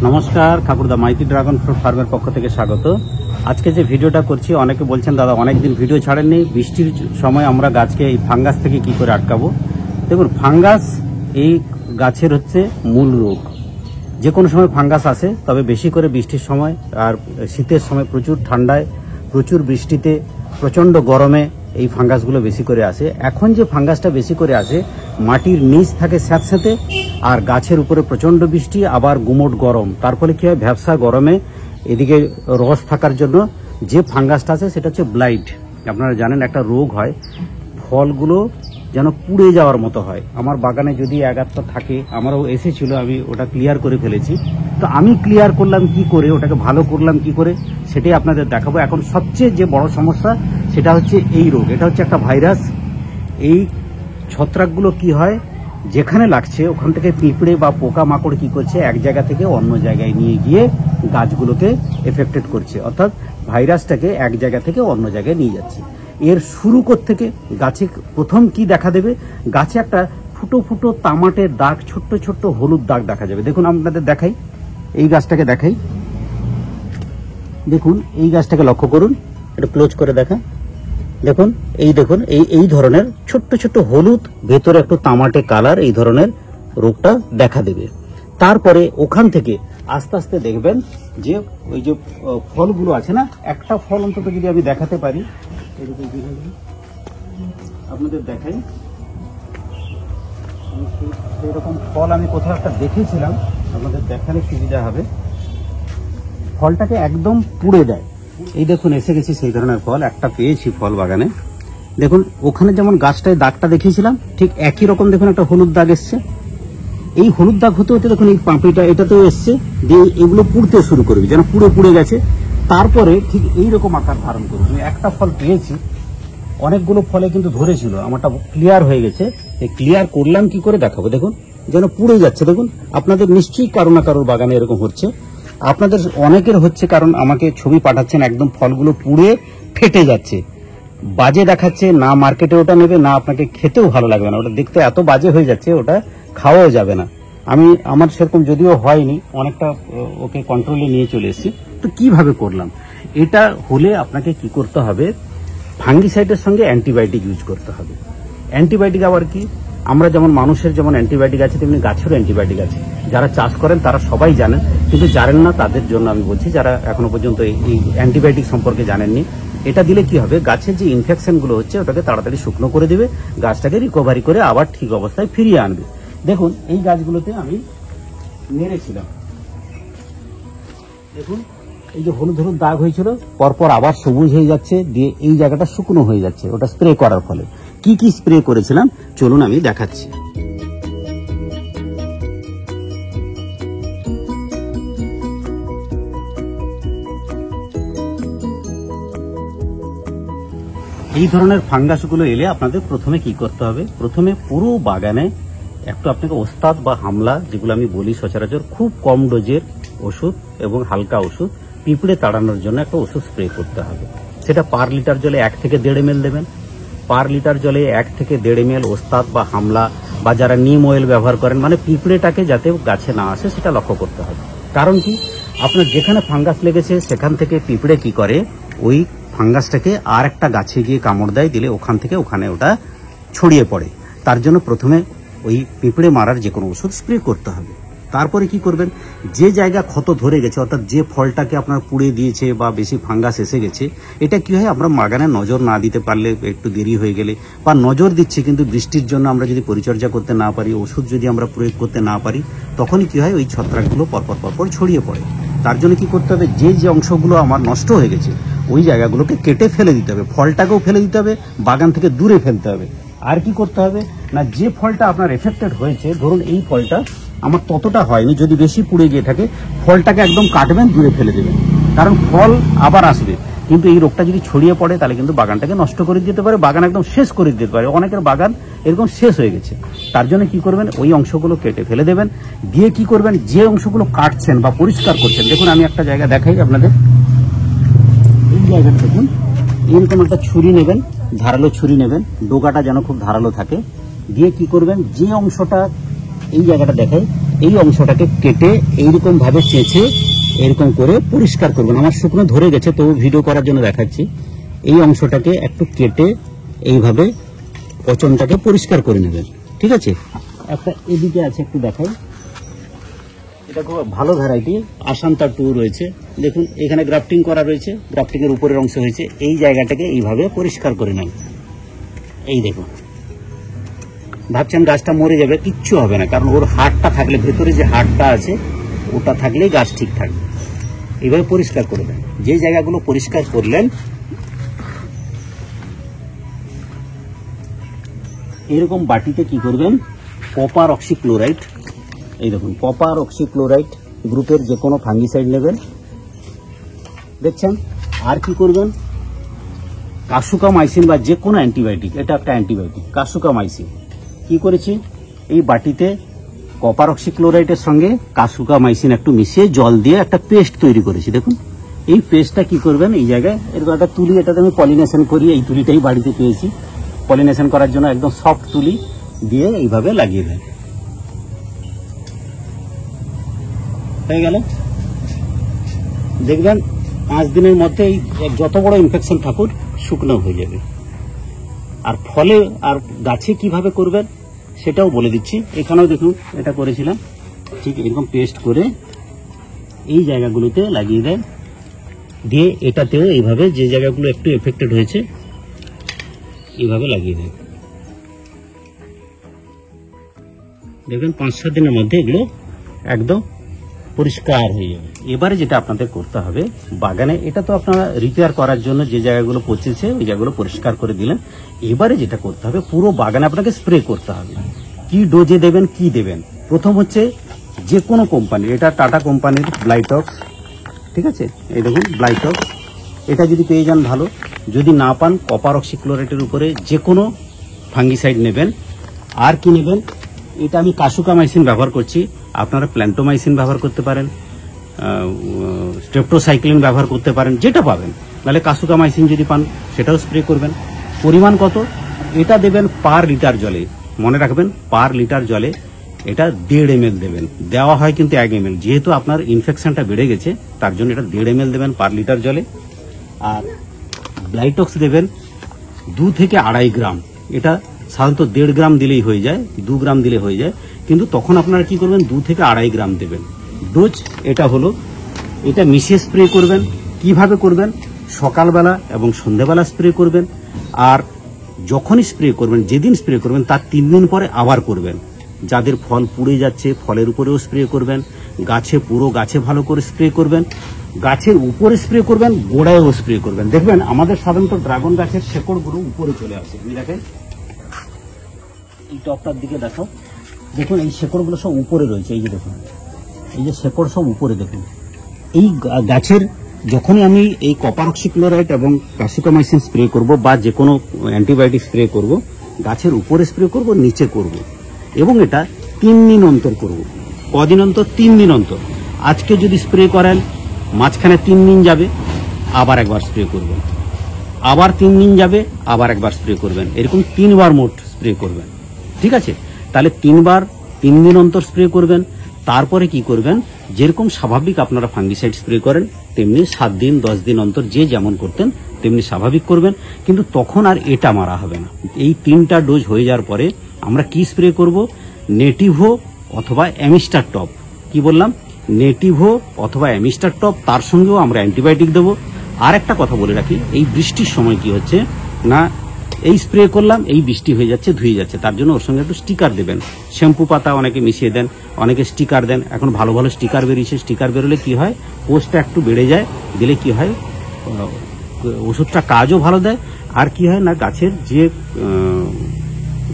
নমস্কার, ঠাকুরদা Maiti dragon fruit ফার্মের পক্ষ থেকে স্বাগত। আজকে যে ভিডিওটা করছি, অনেকে বলছেন দাদা অনেকদিন ভিডিও ছাড়েননি, বৃষ্টির সময় আমরা গাছকে এই ফাঙ্গাস থেকে কি করে আটকাবো। দেখুন, ফাঙ্গাস এই গাছের হচ্ছে মূল রোগ। যে কোনো সময় ফাঙ্গাস আসে, তবে বেশি করে বৃষ্টির সময় আর শীতের সময় প্রচুর ঠান্ডায়, প্রচুর বৃষ্টিতে, প্রচণ্ড গরমে এই ফাঙ্গাসগুলো বেশি করে আসে। এখন যে ফাঙ্গাসটা বেশি করে আসে, মাটির নিচ থাকে স্যাঁতস্যাঁতে, আর গাছের উপরে প্রচণ্ড বৃষ্টি, আবার গুমোট গরম। তার ফলে কি হয়, ভ্যাপসা গরমে এদিকে রস থাকার জন্য যে ফাঙ্গাসটা আছে সেটা হচ্ছে ব্লাইট। আপনারা জানেন একটা রোগ হয়, ফলগুলো যেন পুড়ে যাওয়ার মতো হয়। আমার বাগানে যদি এগারটা থাকে, আমারও এসেছিল, আমি ওটা ক্লিয়ার করে ফেলেছি। তো আমি ক্লিয়ার করলাম কি করে, ওটাকে ভালো করলাম কি করে, সেটাই আপনাদের দেখাবো। এখন সবচেয়ে যে বড় সমস্যা সেটা হচ্ছে এই রোগ। এটা হচ্ছে একটা ভাইরাস। এই ছত্রাকগুলো কি হয়, যেখানে লাগছে ওখান থেকে পিঁপড়ে বা পোকা মাকড় কি করছে, এক জায়গা থেকে অন্য জায়গায় নিয়ে গিয়ে গাছগুলোকে এফেক্টেড করছে, অর্থাৎ ভাইরাসটাকে এক জায়গা থেকে অন্য জায়গায় নিয়ে যাচ্ছে। এর শুরু থেকে গাছে প্রথম কি দেখা দেবে, গাছে একটা ফুটো ফুটো তামাটের দাগ, ছোট্ট ছোট্ট হলুদ দাগ দেখা যাবে। দেখুন, আপনাদের দেখাই, এই গাছটাকে দেখাই। দেখুন, এই গাছটাকে লক্ষ্য করুন, এটা ক্লোজ করে দেখা। দেখুন, এই ধরনের ছোট্ট ছোট্ট হলুদ, ভেতরে একটু তামাটে কালার, এই ধরনের রোগটা দেখা দেবে। তারপরে ওখান থেকে আস্তে আস্তে দেখবেন যে ওই যে ফলগুলো আছে না, একটা ফল অন্তত যদি আমি দেখাতে পারি, আপনাদের দেখাই। সেরকম ফল আমি কোথাও একটা দেখেছিলাম, আপনাদের দেখালে সুবিধা হবে। ফলটাকে একদম পুড়ে দেয়। এই দেখুন, এসে গেছি সেই ধরনের ফল, একটা পেয়েছি ফল বাগানে। দেখুন, ওখানে যেমন গাছটায় দাগটা দেখিয়েছিলাম, ঠিক একই রকম দেখুন একটা হলুদ দাগ এসছে। এই হলুদ দাগ হতে হতে দেখুন এই পাঁপড়িটা এটাতেও এসছে, দিয়ে এগুলো পুড়তে শুরু করবে, যেন পুড়ে গেছে। তারপরে ঠিক এইরকম আকার ধারণ করবে। আমি একটা ফল পেয়েছি, অনেকগুলো ফলে কিন্তু ধরেছিল, আমারটা ক্লিয়ার হয়ে গেছে। ক্লিয়ার করলাম কি করে দেখাবো। দেখুন, যেন পুড়ে যাচ্ছে। দেখুন, আপনাদের নিশ্চয়ই কারো না কারোর বাগানে এরকম হচ্ছে, আপনাদের অনেকের হচ্ছে, কারণ আমাকে ছবি পাঠাচ্ছেন, একদম ফলগুলো পুড়ে ফেটে যাচ্ছে, বাজে দেখাচ্ছে। না মার্কেটে ওটা নেবে, না আপনাকে খেতেও ভালো লাগবে না, ওটা দেখতে এত বাজে হয়ে যাচ্ছে, ওটা খাওয়াও যাবে না। আমার সেরকম যদিও হয়নি, অনেকটা ওকে কন্ট্রোলে নিয়ে চলে এসেছি। তো কিভাবে করলাম এটা, হলে আপনাকে কি করতে হবে, ফাঙ্গিসাইডের সঙ্গে অ্যান্টিবায়োটিক ইউজ করতে হবে। অ্যান্টিবায়োটিক আবার কি, আমরা যেমন মানুষের যেমন অ্যান্টিবায়োটিক আছে, তেমনি গাছেরও অ্যান্টিবায়োটিক আছে। যারা চাষ করেন তারা সবাই জানেন, কিন্তু জানেন না তাদের জন্য আমি বলছি, যারা এখনো পর্যন্ত এই অ্যান্টিবায়োটিক সম্পর্কে জানেননি। এটা দিলে কি হবে, গাছের যে ইনফেকশনগুলো হচ্ছে ওটাকে তাড়াতাড়ি শুকনো করে দেবে, গাছটাকে রিকভারি করে আবার ঠিক অবস্থায় ফিরিয়ে আনবে। দেখুন, এই গাছগুলোতে আমি মেরেছিলাম, দেখুন এই যে হলুদ হলুদ দাগ হয়েছিল, পরপর আবার সবুজ হয়ে যাচ্ছে, দিয়ে এই জায়গাটা শুকনো হয়ে যাচ্ছে, ওটা স্প্রে করার ফলে। কি কি স্প্রে করেছিলাম চলুন আমি দেখাচ্ছি। এই ধরনের ফাঙ্গাসগুলো এলে আপনাদের প্রথমে কি করতে হবে, প্রথমে পুরো বাগানে একটু আপনাকে ওস্তাদ বা হামলা, যেগুলো আমি বলি সচরাচর, খুব কম ডোজের ওষুধ এবং হালকা ওষুধ, পিঁপড়ে তাড়ানোর জন্য একটা ওষুধ স্প্রে করতে হবে। সেটা পার লিটার জলে 1 থেকে 1.5 ml দেবেন। পার লিটার জলে 1 থেকে 1.5 ml ওস্তাদ বা হামলা, বা যারা নিম অয়েল ব্যবহার করেন, মানে পিঁপড়েটাকে যাতে গাছে না আসে সেটা লক্ষ্য করতে হবে। কারণ কি, আপনার যেখানে ফাঙ্গাস লেগেছে সেখান থেকে পিঁপড়ে কি করে, ওই ফাঙ্গাসটাকে আর একটা গাছে গিয়ে কামড় দেয়, দিলে ওখান থেকে ওখানে ওটা ছড়িয়ে পড়ে। তার জন্য প্রথমে ওই পিঁপড়ে মারার যে কোনো ওষুধ স্প্রে করতে হবে। তারপরে কি করবেন, যে জায়গা ক্ষত ধরে গেছে, অর্থাৎ যে ফলটাকে আপনার পুড়ে দিয়েছে বা বেশি ফাঙ্গাস এসে গেছে, এটা কি হয়, আমরা বাগানে নজর না দিতে পারলে, একটু দেরি হয়ে গেলে, বা নজর দিচ্ছি কিন্তু বৃষ্টির জন্য আমরা যদি পরিচর্যা করতে না পারি, ওষুধ যদি আমরা প্রয়োগ করতে না পারি, তখনই কি হয়, ওই ছত্রাকগুলো পরপর ছড়িয়ে পড়ে। তার জন্য কি করতে হবে, যে অংশগুলো আমার নষ্ট হয়ে গেছে ওই জায়গাগুলোকে কেটে ফেলে দিতে হবে, ফলটাকেও ফেলে দিতে হবে, বাগান থেকে দূরে ফেলতে হবে। আর কি করতে হবে না, যে ফলটা আপনার এফেক্টেড হয়েছে, ধরুন এই ফলটা আমার ততটা হয়নি, যদি বেশি পুড়ে গিয়ে থাকে, ফলটাকে একদম কাটবেন, দূরে ফেলে দেবেন, কারণ ফল আবার আসবে। কিন্তু এই রোগটা যদি ছড়িয়ে পড়ে তাহলে কিন্তু বাগানটাকে নষ্ট করে দিতে পারে, বাগান একদম শেষ করে দিতে পারে। অনেকের বাগান এরকম শেষ হয়ে গেছে। তার জন্য কি করবেন, ওই অংশগুলো কেটে ফেলে দেবেন। দিয়ে কি করবেন, যে অংশগুলো কাটছেন বা পরিষ্কার করছেন, দেখুন আমি একটা জায়গা দেখাই আপনাদের, এই জায়গাটা দেখুন, এরকম একটা ছুরি নেবেন, ধারালো ছুরি নেবেন, ডোকাটা যেন খুব ধারালো থাকে। দিয়ে কি করবেন, যে অংশটা এই জায়গাটা দেখাই, এই অংশটাকে কেটে এইরকম ভাবে চেঁচে এরকম করে পরিষ্কার করবেন। আমার শুকনো ধরে গেছে, তবু ভিডিও করার জন্য দেখাচ্ছি। এই অংশটাকে একটু কেটে এইভাবে পচনটাকে পরিষ্কার করে নেবেন, ঠিক আছে। একটা এদিকে আছে, একটু দেখাই। এটা খুব ভালো ভ্যারাইটি, আসান্তা 2 রয়েছে। দেখুন এখানে গ্রাফটিং করা রয়েছে, গ্রাফটিং এর উপরের অংশ হয়েছে। এই জায়গাটাকে এইভাবে পরিষ্কার করে নেন। এই দেখুন, ভাবছেন গাছটা মরে যাবে, কিচ্ছু হবে না, কারণ ওর হাড়টা থাকলে, ভেতরে যে হাড়টা আছে ওটা থাকলেই গাছ ঠিক থাকবে। এইভাবে পরিষ্কার করে দেন। যে জায়গাগুলো পরিষ্কার করলেন, এরকম বাটিতে কি করবেন, কপার অক্সিক্লোরাইড, এই দেখুন কপার অক্সিক্লোরাইড গ্রুপের যে কোনো ফাঙ্গিসাইড নেবেন, দেখছেন। আর কি করবেন, কাসুকামাইসিন বা যে কোনো অ্যান্টিবায়োটিক, এটা একটা অ্যান্টিবায়োটিক কাসুকামাইসিন। কি করেছি, এই বাটিতে কপার অক্সিক্লোরাইডের সঙ্গে কাসুকামাইসিন একটু মিশিয়ে জল দিয়ে একটা পেস্ট তৈরি করেছি। দেখুন এই পেস্টটা কি করবেন, এই জায়গায় এরকম একটা তুলি, এটাতে আমি পলিনেশন করি, এই তুলিটাই বাড়িতে পেয়েছি, পলিনেশন করার জন্য একদম সফট তুলি দিয়ে এইভাবে লাগিয়ে দেন। হয়ে গেল। দেখবেন 5 দিনের মধ্যে এই যত বড় ইনফেকশন থাকুক শুকনো হয়ে যাবে। আর ফলে আর গাছে কিভাবে করবেন সেটাও বলে দিচ্ছি। এখানেও দেখুন এটা করেছিলাম, ঠিক এরকম পেস্ট করে এই জায়গাগুলোতে লাগিয়ে দেন, দিয়ে এটাতেও এইভাবে যে জায়গাগুলো একটু এফেক্টেড হয়েছে এইভাবে লাগিয়ে দেন। দেখবেন 5-7 দিনের মধ্যে এগুলো একদম পরিষ্কার হয়ে যাবে। এবারে যেটা আপনাদের করতে হবে বাগানে, এটা তো আপনারা রিপেয়ার করার জন্য যে জায়গাগুলো পচেছে ওই জায়গাগুলো পরিষ্কার করে দিলেন। এবারে যেটা করতে হবে, পুরো বাগানে আপনাকে স্প্রে করতে হবে। কি ডোজে দেবেন, কি দেবেন, প্রথম হচ্ছে যে কোনো কোম্পানির, এটা টাটা কোম্পানির ব্লাইটক্স, ঠিক আছে। এই দেখুন ব্লাইটক্স, এটা যদি পেয়ে যান ভালো, যদি না পান কপার অক্সিক্লোরাইডের উপরে যে কোনো ফাঙ্গিসাইড নেবেন। আর কি নেবেন, এটা আমি কাসুকামাইসিন ব্যবহার করছি, আপনারা প্ল্যান্টোমাইসিন ব্যবহার করতে পারেন, স্ট্রেপ্টোসাইক্লিন ব্যবহার করতে পারেন, যেটা পাবেন। নাহলে কাসুকামাইসিন যদি পান সেটাও স্প্রে করবেন। পরিমাণ কত, এটা দেবেন পার লিটার জলে, মনে রাখবেন পার লিটার জলে এটা 1.5 ml দেবেন। দেওয়া হয় কিন্তু 1 ml, যেহেতু আপনার ইনফেকশনটা বেড়ে গেছে তার জন্য এটা 1.5 ml দেবেন পার লিটার জলে। আর ব্লাইটক্স দেবেন 2 থেকে 2.5 গ্রাম, এটা সাধারণত 1.5 গ্রাম দিলেই হয়ে যায়, 2 গ্রাম দিলে হয়ে যায়, কিন্তু তখন আপনারা কি করবেন 2 থেকে 2.5 গ্রাম দেবেন। ডোজ এটা হলো, এটা মিশিয়ে স্প্রে করবেন। কিভাবে করবেন, সকালবেলা এবং সন্ধ্যাবেলা স্প্রে করবেন। আর যখনই স্প্রে করবেন, যেদিন স্প্রে করবেন তার 3 দিন পরে আবার করবেন। যাদের ফল পুড়ে যাচ্ছে ফলের উপরেও স্প্রে করবেন, গাছে পুরো গাছে ভালো করে স্প্রে করবেন, গাছের উপরে স্প্রে করবেন, গোড়ায়ও স্প্রে করবেন। দেখবেন আমাদের সাধারণত ড্রাগন গাছের শেকড়গুলো উপরে চলে আসে, দেখেন এই টপটার দিকে দেখো, দেখুন এই শেকড়গুলো সব উপরে রয়েছে, এই যে দেখুন এই যে শেকড় সব উপরে। দেখুন এই গাছের যখনই আমি এই কপার অক্সিক্লোরাইড এবং কাসুকামাইসিন স্প্রে করব বা যে কোনো অ্যান্টিবায়োটিক স্প্রে করব, গাছের উপরে স্প্রে করব, নিচে করব, এবং এটা 3 দিন অন্তর করব। কদিন অন্তর, 3 দিন অন্তর। আজকে যদি স্প্রে করেন, মাঝখানে 3 দিন যাবে, আবার একবার স্প্রে করবেন, আবার 3 দিন যাবে, আবার একবার স্প্রে করবেন, এরকম 3 বার মোট স্প্রে করবেন, ঠিক আছে। তাহলে 3 বার 3 দিন অন্তর স্প্রে করবেন। তারপরে কি করবেন, যেরকম স্বাভাবিক আপনারা ফাঙ্গিসাইড স্প্রে করেন তেমনি 7 দিন 10 দিন অন্তর যে যেমন করতেন তেমনি স্বাভাবিক করবেন, কিন্তু তখন আর এটা মারা হবে না। এই 3টা ডোজ হয়ে যাওয়ার পরে আমরা কি স্প্রে করব, নেটিভো অথবা অ্যামিস্টার টপ। কি বললাম, নেটিভো অথবা অ্যামিস্টার টপ, তার সঙ্গেও আমরা অ্যান্টিবায়োটিক দেবো। আর একটা কথা বলে রাখি, এই বৃষ্টির সময় কি হচ্ছে না, এই স্প্রে করলাম, এই বৃষ্টি হয়ে যাচ্ছে, ধুয়ে যাচ্ছে, তার জন্য ওর সঙ্গে একটু স্টিকার দেবেন। শ্যাম্পু পাতা অনেকে মিশিয়ে দেন, অনেকে স্টিকার দেন। এখন ভালো ভালো স্টিকার বেরিয়েছে, স্টিকার বেরোলে কি হয়, পোস্টটা একটু বেড়ে যায়, দিলে কি হয় ওষুধটা কাজও ভালো দেয়। আর কি হয় না, গাছের যে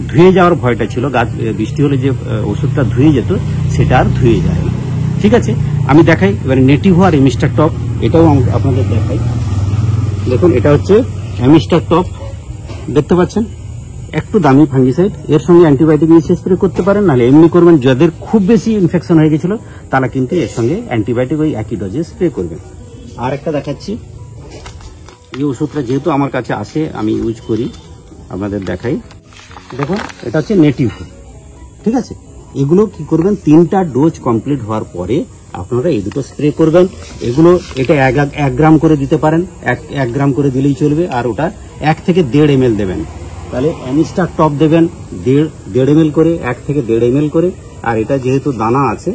ধুয়ে যাওয়ার ভয়টা ছিল, গাছ বৃষ্টি হলে যে ওষুধটা ধুয়ে যেত সেটা আর ধুয়ে যায় না, ঠিক আছে। আমি দেখাই এবারে নেটিভো আর অ্যামিস্টার টপ, এটাও আপনাদের দেখাই। দেখুন এটা হচ্ছে অ্যামিস্টার টপ, দেখতে পাচ্ছেন, একটু দামি ফাঙ্গিসাইড, এর সঙ্গে অ্যান্টিবায়োটিক মিশিয়ে স্প্রে করতে পারেন, নাহলে এমনি করবেন। যাদের খুব বেশি ইনফেকশন হয়ে গেছিল তারা কিন্তু এর সঙ্গে অ্যান্টিবায়োটিক ওই একই ডোজে স্প্রে করবেন। আর একটা দেখাচ্ছি, এই ওষুধটা যেহেতু আমার কাছে আসে আমি ইউজ করি, আপনাদের দেখাই। দেখুন এটা হচ্ছে নেটিভো, ঠিক আছে। এগুলো কি করবেন, 3টা ডোজ কমপ্লিট হওয়ার পরে আপনারা এই দুটো স্প্রে করবেন। এগুলো এটা 1 গ্রাম করে দিতে পারেন, 1 গ্রাম করে দিলেই চলবে। আর ওটা 1 থেকে 1.5 ml দেবেন। তাহলে অ্যামিস্টার টপ দেবেন 1.5 ml করে, 1 থেকে 1.5 ml করে। আর এটা যেহেতু দানা আছে,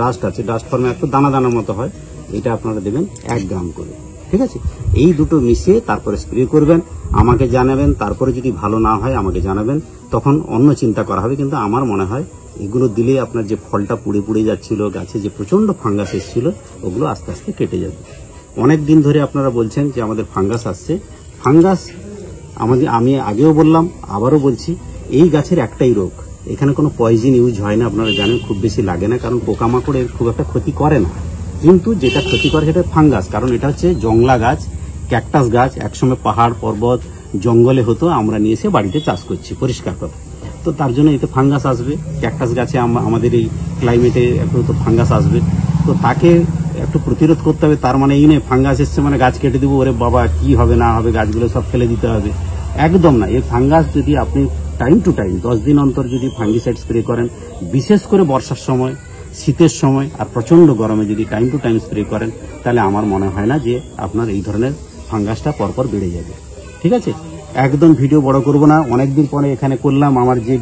ডাস্ট আছে, ডাস্ট ফর্মে একটু দানা দানার মতো হয়, এটা আপনারা দেবেন 1 গ্রাম করে। ঠিক আছে, এই দুটো মিশিয়ে তারপরে স্প্রে করবেন। আমাকে জানাবেন, তারপরে যদি ভালো না হয় আমাকে জানাবেন, তখন অন্য চিন্তা করা হবে। কিন্তু আমার মনে হয় এগুলো দিলে আপনার যে ফলটা পুড়ে পুড়ে যাচ্ছিল, গাছে যে প্রচন্ড ফাঙ্গাস এসেছিল, ওগুলো আস্তে আস্তে কেটে যাবে। অনেক দিন ধরে আপনারা বলছেন যে আমাদের ফাঙ্গাস আসছে। ফাঙ্গাস আমি আগেও বললাম, আবারও বলছি, এই গাছের একটাই রোগ, এখানে কোনো পয়জন ইউজ হয় না, আপনারা জানেন, খুব বেশি লাগে না, কারণ পোকামাকড় এর খুব একটা ক্ষতি করে না। কিন্তু যেটা ক্ষতি করে সেটা ফাঙ্গাস, কারণ এটা হচ্ছে জংলা গাছ, ক্যাকটাস গাছ। একসময় পাহাড় পর্বত জঙ্গলে হতো, আমরা নিয়ে এসে বাড়িতে চাষ করছি পরিষ্কার করে। তো তার জন্য এতে ফাঙ্গাস আসবে। ক্যাকটাস গাছে আমাদের এই ক্লাইমেটে একটু তো ফাঙ্গাস আসবে। তো তাকে একটু প্রতিরোধ করতে হবে। তার মানে এই নয় ফাঙ্গাস এসছে মানে গাছ কেটে দেবো, ওরে বাবা কি হবে না হবে, গাছগুলো সব ফেলে দিতে হবে, একদম না। এই ফাঙ্গাস যদি আপনি টাইম টু টাইম 10 দিন অন্তর যদি ফাঙ্গিসাইড স্প্রে করেন, বিশেষ করে বর্ষার সময়, শীতের সময় আর প্রচন্ড গরমে যদি টাইম টু টাইম স্প্রে করেন, তাহলে আমার মনে হয় না যে আপনার এই ধরনের ফাঙ্গাসটা পরপর বেড়ে যাবে। ঠিক আছে, একদম ভিডিও বড় করব না, অনেকদিন পরে এখানে করলাম। আমার যে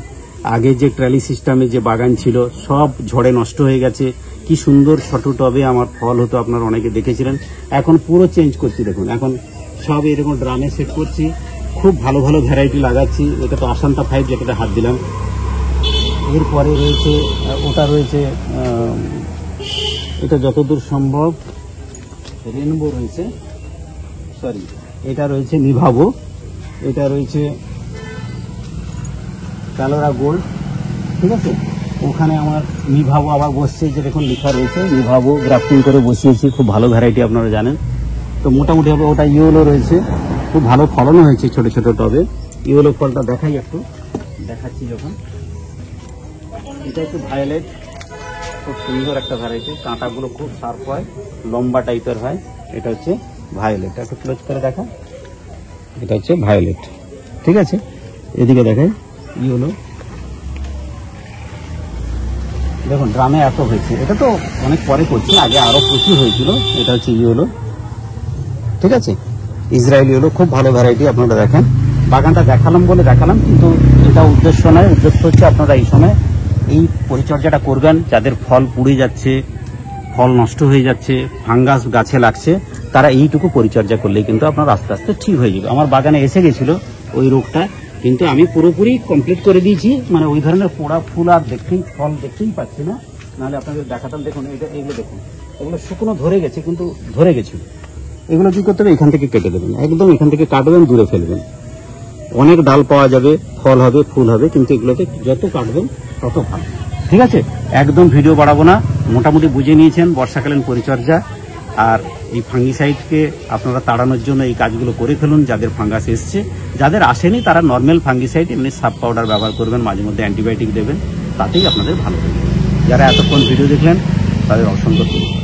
আগে যে ট্রালি সিস্টেমে যে বাগান ছিল, সব ঝড়ে নষ্ট হয়ে গেছে। কি সুন্দর ছোট টবে আমার ফল হতো, আপনারা অনেকে দেখেছিলেন। এখন পুরো চেঞ্জ করছি, দেখুন এখন সব এরকম ড্রামে সেট করছি, খুব ভালো ভালো ভ্যারাইটি লাগাচ্ছি। এটা তো আসান্তা 5 যেটা হাত দিলাম। এরপরে রয়েছে ওটা রয়েছে, এটা যতদূর সম্ভব রেনবো রয়েছে, সরি এটা রয়েছে নিভাবো, এটা রয়েছে কালোরা গোল্ড। ঠিক আছে, ওখানে আমার নিভাবো আবার বসছে, যে দেখুন লেখা রয়েছে নিভাবো, গ্রাফটিং করে বসিয়েছি, খুব ভালো ভ্যারাইটি আপনারা জানেন। তো মোটামুটি হবে। ওটা ইয়েলো রয়েছে, খুব ভালো ফলনও হয়েছে ছোট ছোট টবে। ইয়েলো ফলটা দেখাই, একটু দেখাচ্ছি যখন। এটা একটু ভায়োলেট, খুব সুন্দর একটা ভ্যারাইটি, কাঁটাগুলো খুব শার্প হয়, লম্বা টাইপের হয়। এটা হচ্ছে ভায়োলেট, একটু ক্লোজ করে দেখা, এটা হচ্ছে ভায়োলেট। ঠিক আছে, এদিকে দেখাই ইয়েলো, দেখুন ড্রামে এত হয়েছে। এটা তো অনেক পরে করছি, আগে আরো প্রচুর হয়েছিল। এটা হচ্ছে ইয়েলো। ঠিক আছে, ইসরায়েল ইয়েলো, খুব ভালো ভ্যারাইটি। আপনারা দেখেন, বাগানটা দেখালাম বলে দেখালাম, কিন্তু এটা উদ্দেশ্য নয়। উদ্দেশ্য হচ্ছে আপনারা এই সময় এই পরিচর্যাটা করবেন। যাদের ফল পুড়ে যাচ্ছে, ফল নষ্ট হয়ে যাচ্ছে, ফাঙ্গাস গাছে লাগছে, তারা এইটুকু পরিচর্যা করলেই কিন্তু আপনার আস্তে আস্তে ঠিক হয়ে যাবে। আমার বাগানে এসে গেছিল ওই রোগটা, কিন্তু আমি পুরোপুরি কমপ্লিট করে দিয়েছি। মানে ওই ধরনের পোড়া ফুল আর ফল দেখতেই পাচ্ছি না, নাহলে আপনাদের দেখাতাম। দেখুন এগুলো দেখুন, এগুলো শুকনো ধরে গেছে, কিন্তু ধরে গেছিল। এগুলো কি করতে হবে, এখান থেকে কেটে দেবেন, একদম এখান থেকে কাটবেন, দূরে ফেলবেন। অনেক ডাল পাওয়া যাবে, ফল হবে, ফুল হবে, কিন্তু এগুলোতে যত কাটবেন তত ভালো। ঠিক আছে, একদম ভিডিও বাড়াবো না, মোটামুটি বুঝে নিয়েছেন বর্ষাকালীন পরিচর্যা। আর এই ফাঙ্গিসাইডকে আপনারা তাড়ানোর জন্য এই কাজগুলো করে ফেলুন। যাদের ফাঙ্গাস এসছে, যাদের আসেনি তারা নর্মাল ফাঙ্গিসাইড, এমনি সাব পাউডার ব্যবহার করবেন, মাঝে মধ্যে অ্যান্টিবায়োটিক দেবেন, তাতেই আপনাদের ভালো হবে। যারা এতক্ষণ ভিডিও দেখলেন তাদের অসংখ্য ধন্যবাদ।